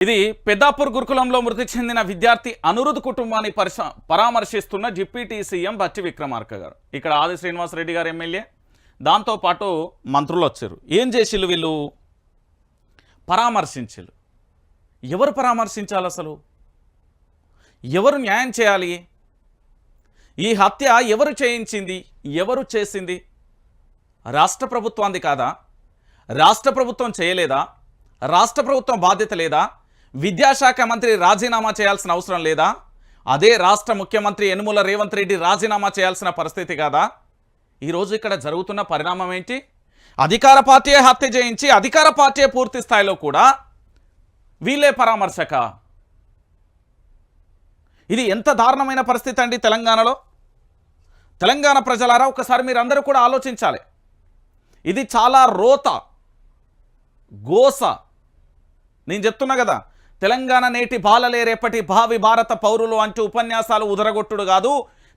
ఇది పెద్దాపూర్ గురుకులంలో మృతి చెందిన విద్యార్థి అనిరుద్ కుటుంబాన్ని పరామర్శిస్తున్న డిప్యూటీ సీఎం బట్టి విక్రమార్క గారు. ఇక్కడ ఆది శ్రీనివాసరెడ్డి గారు ఎమ్మెల్యే, దాంతోపాటు మంత్రులు వచ్చారు. ఏం చేసిళ్ళు వీళ్ళు? పరామర్శించారు. ఎవరు పరామర్శించాలి? అసలు ఎవరు న్యాయం చేయాలి? ఈ హత్య ఎవరు చేయించింది? ఎవరు చేసింది? రాష్ట్ర ప్రభుత్వాన్ని కాదా? రాష్ట్ర ప్రభుత్వం చేయలేదా? రాష్ట్ర ప్రభుత్వం బాధ్యత లేదా? విద్యాశాఖ మంత్రి రాజీనామా చేయాల్సిన అవసరం లేదా? అదే రాష్ట్ర ముఖ్యమంత్రి యనుమల రేవంత్ రెడ్డి రాజీనామా చేయాల్సిన పరిస్థితి కాదా? ఈరోజు ఇక్కడ జరుగుతున్న పరిణామం ఏంటి? అధికార పార్టీయే హత్య చేయించి అధికార పార్టీయే పూర్తి స్థాయిలో కూడా వీళ్ళే పరామర్శక. ఇది ఎంత దారుణమైన పరిస్థితి అండి తెలంగాణలో. తెలంగాణ ప్రజలారా ఒకసారి మీరందరూ కూడా ఆలోచించాలి. ఇది చాలా రోత గోస. నేను చెప్తున్నా కదా, తెలంగాణ నేటి బాలలే రేపటి భావి భారత పౌరులు అంటూ ఉపన్యాసాలు ఉదరగొట్టుడు కాదు.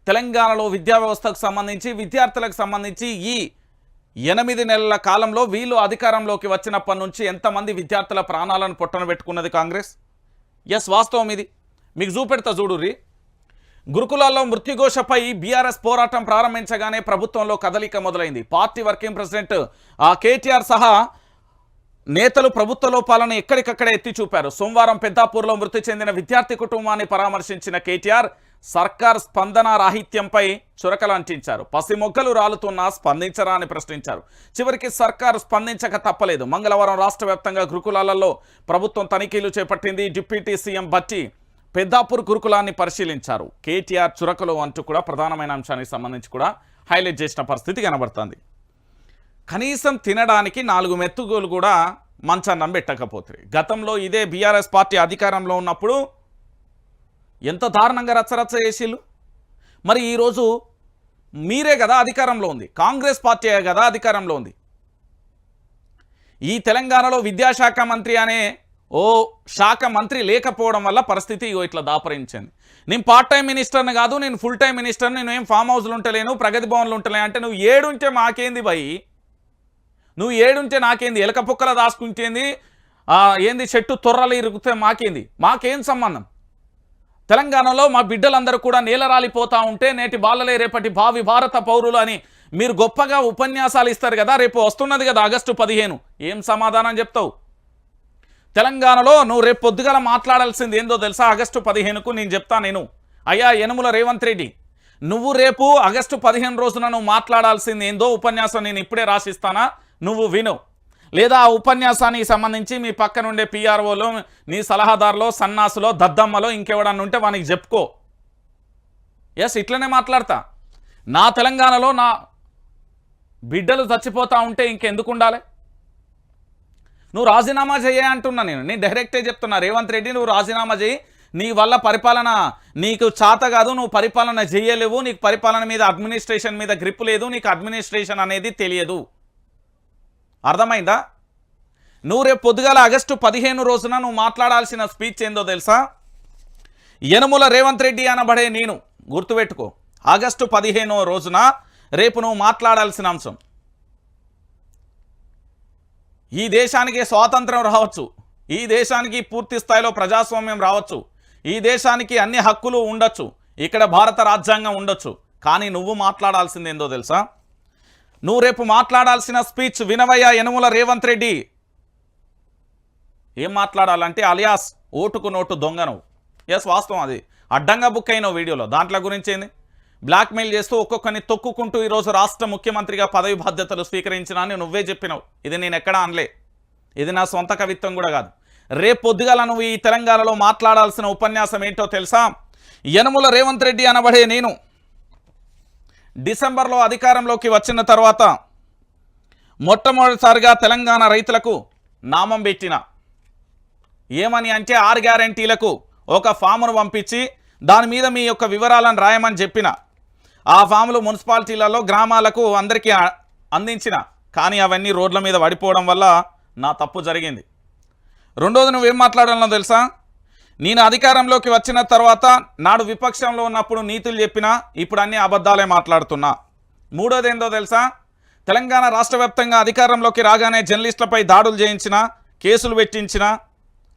తెలంగాణలో విద్యా వ్యవస్థకు సంబంధించి విద్యార్థులకు సంబంధించి ఈ 8 నెలల కాలంలో వీళ్ళు అధికారంలోకి వచ్చినప్పటి నుంచి ఎంతమంది విద్యార్థుల ప్రాణాలను పొట్టన పెట్టుకున్నది కాంగ్రెస్. ఎస్, వాస్తవం ఇది. మీకు చూపెడతా చూడుర్రి. గురుకులాల్లో మృత్యుఘోషపై బీఆర్ఎస్ పోరాటం ప్రారంభించగానే ప్రభుత్వంలో కదలిక మొదలైంది. పార్టీ వర్కింగ్ ప్రెసిడెంట్ కేటీఆర్ సహా నేతలు ప్రభుత్వ లోపాలను ఎక్కడికక్కడే ఎత్తి చూపారు. సోమవారం పెద్దాపూర్లో మృతి చెందిన విద్యార్థి కుటుంబాన్ని పరామర్శించిన కేటీఆర్ సర్కార్ స్పందన రాహిత్యంపై చురకలు అంటించారు. పసిమొగ్గలు రాలుతున్నా స్పందించరా అని ప్రశ్నించారు. చివరికి సర్కారు స్పందించక తప్పలేదు. మంగళవారం రాష్ట్ర వ్యాప్తంగా గురుకులాలలో ప్రభుత్వం తనిఖీలు చేపట్టింది. డిప్యూటీ సీఎం బట్టి పెద్దాపూర్ గురుకులాన్ని పరిశీలించారు. కేటీఆర్ చురకలు అంటూ కూడా ప్రధానమైన అంశానికి సంబంధించి కూడా హైలైట్ చేసిన పరిస్థితి కనబడుతుంది. కనీసం తినడానికి 4 మెతుకులు కూడా మంచన్నం పెట్టకపోతే. గతంలో ఇదే బీఆర్ఎస్ పార్టీ అధికారంలో ఉన్నప్పుడు ఎంత దారుణంగా రచ్చరచ్చ చేసిళ్ళు. మరి ఈరోజు మీరే కదా అధికారంలో ఉంది, కాంగ్రెస్ పార్టీ కదా అధికారంలో ఉంది. ఈ తెలంగాణలో విద్యాశాఖ మంత్రి అనే ఓ శాఖ మంత్రి లేకపోవడం వల్ల పరిస్థితి ఇట్లా దాపరించింది. నేను పార్ట్ టైం మినిస్టర్ని కాదు, నేను ఫుల్ టైం మినిస్టర్ని, నేను ఏం ఫామ్ హౌస్లు ఉంటలేను, ప్రగతి భవన్లు ఉంటలేను అంటే నువ్వు ఏడుంటే మాకేంది భయ్? నువ్వు ఏడుంటే నాకేంది? ఎలక పొక్కల దాచుకుంటేంది? ఏంది చెట్టు తొర్రలు ఇరుగుతే మాకేంది? మాకేం సంబంధం? తెలంగాణలో మా బిడ్డలందరూ కూడా నేలరాలిపోతూ ఉంటే నేటి బాలలే రేపటి భావి భారత పౌరులు అని మీరు గొప్పగా ఉపన్యాసాలు ఇస్తారు కదా. రేపు వస్తున్నది కదా ఆగస్టు 15. ఏం సమాధానం చెప్తావు? తెలంగాణలో నువ్వు రేపు పొద్దుగల మాట్లాడాల్సింది ఏందో తెలుసా? ఆగస్టు 15కు నేను చెప్తాను. నేను అయ్యా యనుమల రేవంత్ రెడ్డి, నువ్వు రేపు ఆగస్టు 15 రోజున నువ్వు మాట్లాడాల్సింది ఏందో ఉపన్యాసం నేను ఇప్పుడే రాసిస్తానా, నువ్వు విను. లేదా ఆ ఉపన్యాసానికి సంబంధించి మీ పక్కన ఉండే పిఆర్ఓలో, నీ సలహాదారులో, సన్నాసులో, దద్దమ్మలో ఇంకెవడన్నా ఉంటే వానికి చెప్పుకో. ఎస్, ఇట్లనే మాట్లాడతా. నా తెలంగాణలో నా బిడ్డలు చచ్చిపోతూ ఉంటే ఇంకెందుకు ఉండాలి? నువ్వు రాజీనామా చేయ అంటున్నా. నేను డైరెక్టే చెప్తున్నా, రేవంత్ రెడ్డి నువ్వు రాజీనామా చేయి. నీ వల్ల పరిపాలన నీకు చాత కాదు, నువ్వు పరిపాలన చేయలేవు, నీకు పరిపాలన మీద అడ్మినిస్ట్రేషన్ మీద గ్రిప్ లేదు, నీకు అడ్మినిస్ట్రేషన్ అనేది తెలియదు. అర్థమైందా? నువ్వు రేపు పొద్దుగాల ఆగస్టు 15 రోజున నువ్వు మాట్లాడాల్సిన స్పీచ్ ఏందో తెలుసా? యనుమల రేవంత్ రెడ్డి అనబడే నేను, గుర్తుపెట్టుకో. ఆగస్టు 15 రోజున రేపు నువ్వు మాట్లాడాల్సిన అంశం, ఈ దేశానికి స్వాతంత్రం రావచ్చు, ఈ దేశానికి పూర్తి స్థాయిలో ప్రజాస్వామ్యం రావచ్చు, ఈ దేశానికి అన్ని హక్కులు ఉండొచ్చు, ఇక్కడ భారత రాజ్యాంగం ఉండొచ్చు. కానీ నువ్వు మాట్లాడాల్సింది ఏందో తెలుసా? నువ్వు రేపు మాట్లాడాల్సిన స్పీచ్ వినవయ్యా యనుమల రేవంత్ రెడ్డి. ఏం మాట్లాడాలంటే అలియాస్ ఓటుకు నోటు దొంగ నువ్వు. ఎస్, వాస్తవం. అది అడ్డంగా బుక్ అయిన వీడియోలో దాంట్లో గురించి ఏంది? బ్లాక్మెయిల్ చేస్తూ ఒక్కొక్కరిని తొక్కుకుంటూ ఈరోజు రాష్ట్ర ముఖ్యమంత్రిగా పదవి బాధ్యతలు స్వీకరించినా అని నువ్వే చెప్పినావు. ఇది నేను ఎక్కడా అనలే, ఇది నా సొంత కవిత్వం కూడా కాదు. రేపు పొద్దుగాల నువ్వు ఈ తెలంగాణలో మాట్లాడాల్సిన ఉపన్యాసం ఏంటో తెలుసా? యనుమల రేవంత్ రెడ్డి అనబడే నేను డిసెంబర్లో అధికారంలోకి వచ్చిన తర్వాత మొట్టమొదటిసారిగా తెలంగాణ రైతులకు నామం పెట్టిన. ఏమని అంటే 6 గ్యారంటీలకు ఒక ఫామును పంపించి దాని మీద మీ యొక్క వివరాలను రాయమని చెప్పిన. ఆ ఫాములు మున్సిపాలిటీలలో గ్రామాలకు అందరికీ అందించిన. కానీ అవన్నీ రోడ్ల మీద పడిపోవడం వల్ల నా తప్పు జరిగింది. రెండోది నువ్వేం మాట్లాడాలనో తెలుసా? నేను అధికారంలోకి వచ్చిన తర్వాత నాడు విపక్షంలో ఉన్నప్పుడు నీతులు చెప్పినా ఇప్పుడు అన్ని అబద్ధాలే మాట్లాడుతున్నా. మూడోది ఏందో తెలుసా? తెలంగాణ రాష్ట్ర వ్యాప్తంగా అధికారంలోకి రాగానే జర్నలిస్టులపై దాడులు చేయించిన, కేసులు పెట్టించిన,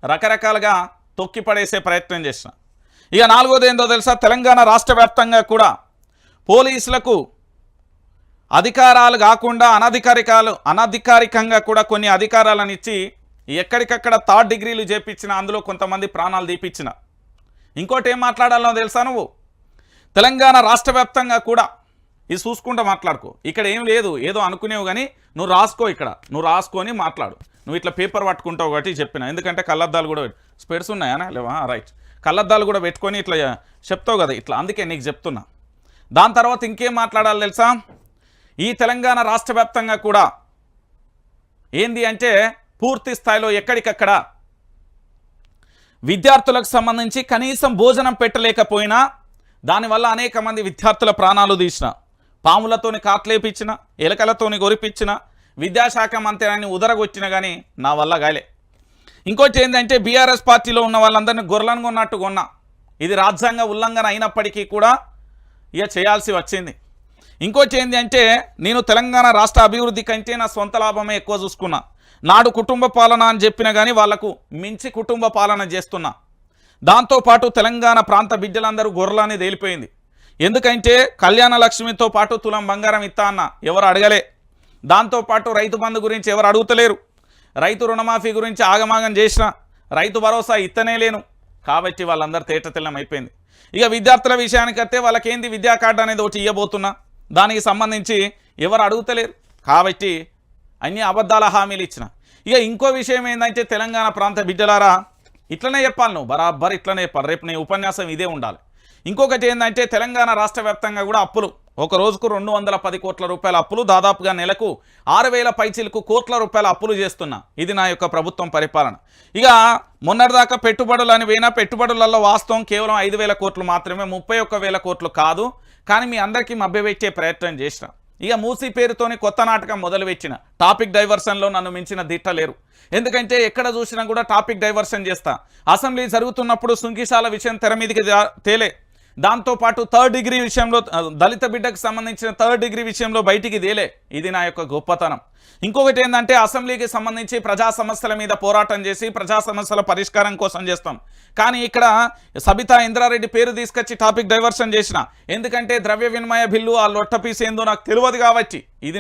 రకరకాలుగా తొక్కిపడేసే ప్రయత్నం చేసిన. ఇక నాలుగోది ఏందో తెలుసా, తెలంగాణ రాష్ట్ర వ్యాప్తంగా కూడా పోలీసులకు అధికారాలు కాకుండా అనధికారికంగా కూడా కొన్ని అధికారాలను ఇచ్చి ఎక్కడికక్కడ థర్డ్ డిగ్రీలు చేపించిన, అందులో కొంతమంది ప్రాణాలు తీపిచ్చిన. ఇంకోటి ఏం మాట్లాడాలో తెలుసా, నువ్వు తెలంగాణ రాష్ట్ర వ్యాప్తంగా కూడా ఇది చూసుకుంటూ మాట్లాడుకో. ఇక్కడ ఏం లేదు, ఏదో అనుకునేవు కానీ నువ్వు రాసుకో, ఇక్కడ నువ్వు రాసుకొని మాట్లాడు. నువ్వు ఇట్లా పేపర్ పట్టుకుంటావు కాబట్టి చెప్పిన, ఎందుకంటే కళ్ళద్దాలు కూడా స్పెడ్స్ ఉన్నాయా లేవా, రైట్, కళ్ళద్దాలు కూడా పెట్టుకొని ఇట్లా చెప్తావు కదా ఇట్లా, అందుకే నీకు చెప్తున్నా. దాని తర్వాత ఇంకేం మాట్లాడాలి తెలుసా, ఈ తెలంగాణ రాష్ట్ర వ్యాప్తంగా కూడా ఏంది అంటే పూర్తి స్థాయిలో ఎక్కడికక్కడ విద్యార్థులకు సంబంధించి కనీసం భోజనం పెట్టలేకపోయినా దానివల్ల అనేక మంది విద్యార్థుల ప్రాణాలు తీసిన, పాములతోని కాట్లేపించిన, ఎలకలతోని గొరిపించిన, విద్యాశాఖ మంత్రిని ఉదరగొచ్చిన కానీ నా వల్ల గాలే. ఇంకోటి ఏంటంటే బీఆర్ఎస్ పార్టీలో ఉన్న వాళ్ళందరినీ గొర్రెలను కొన్నట్టు కొన్నా. ఇది రాజ్యాంగ ఉల్లంఘన అయినప్పటికీ కూడా ఇక చేయాల్సి వచ్చింది. ఇంకోటి ఏంటి అంటే నేను తెలంగాణ రాష్ట్ర అభివృద్ధి కంటే నా సొంత లాభమే ఎక్కువ చూసుకున్నా. నాడు కుటుంబ పాలన అని చెప్పినా కానీ వాళ్లకు మించి కుటుంబ పాలన చేస్తున్నా. దాంతోపాటు తెలంగాణ ప్రాంత బిడ్డలందరూ గొర్రెలని తేలిపోయింది. ఎందుకంటే కళ్యాణ లక్ష్మితో పాటు తులం బంగారం ఇస్తా అన్న, ఎవరు అడగలే. దాంతోపాటు రైతు బంధు గురించి ఎవరు అడుగుతలేరు. రైతు రుణమాఫీ గురించి ఆగమాగం చేసిన, రైతు భరోసా ఇత్తనే లేను. కాబట్టి వాళ్ళందరూ తేటతెల్లం అయిపోయింది. ఇక విద్యార్థుల విషయానికి వస్తే వాళ్ళకేంది విద్యా కార్డు అనేది ఒకటి ఇవ్వబోతున్నా, దానికి సంబంధించి ఎవరు అడుగుతలేరు. కాబట్టి అన్ని అబద్ధాల హామీలు ఇచ్చిన. ఇక ఇంకో విషయం ఏంటంటే తెలంగాణ ప్రాంత బిడ్డలారా ఇట్లనే చెప్పాలి, నువ్వు బరాబర్ ఇట్లనే చెప్పాలి. రేపు నీ ఉపన్యాసం ఇదే ఉండాలి. ఇంకొకటి ఏంటంటే తెలంగాణ రాష్ట్ర వ్యాప్తంగా కూడా అప్పులు, ఒక రోజుకు 210 కోట్ల రూపాయల అప్పులు, దాదాపుగా నెలకు 6,000 పైచీలకు కోట్ల రూపాయల అప్పులు చేస్తున్నా. ఇది నా యొక్క ప్రభుత్వం పరిపాలన. ఇక మొన్నటిదాకా పెట్టుబడులు అని పోయినా, పెట్టుబడులలో వాస్తవం కేవలం 5,000 కోట్లు మాత్రమే, 31,000 కోట్లు కాదు. కానీ మీ అందరికీ మభ్యపెట్టే ప్రయత్నం చేసిన. ఇక మూసీ పేరుతోని కొత్త నాటకం మొదలుపెట్టిన. టాపిక్ డైవర్షన్లో నన్ను మించిన దిట్టలేరు. ఎందుకంటే ఎక్కడ చూసినా కూడా టాపిక్ డైవర్షన్ చేస్తా. అసెంబ్లీ జరుగుతున్నప్పుడు సుంకిశాల విషయం తెర మీదకి తేలే. దాంతోపాటు థర్డ్ డిగ్రీ విషయంలో, దళిత బిడ్డకు సంబంధించిన థర్డ్ డిగ్రీ విషయంలో బయటికి తేలే. ఇది నా యొక్క గొప్పతనం. ఇంకొకటి ఏంటంటే అసెంబ్లీకి సంబంధించి ప్రజా సమస్యల మీద పోరాటం చేసి ప్రజా సమస్యల పరిష్కారం కోసం చేస్తాం. కానీ ఇక్కడ సబితా ఇంద్రారెడ్డి పేరు తీసుకొచ్చి టాపిక్ డైవర్షన్ చేసిన. ఎందుకంటే ద్రవ్య వినిమయ బిల్లు ఆ లొట్టపీస్ ఏందో నాకు తెలియదు కాబట్టి ఇది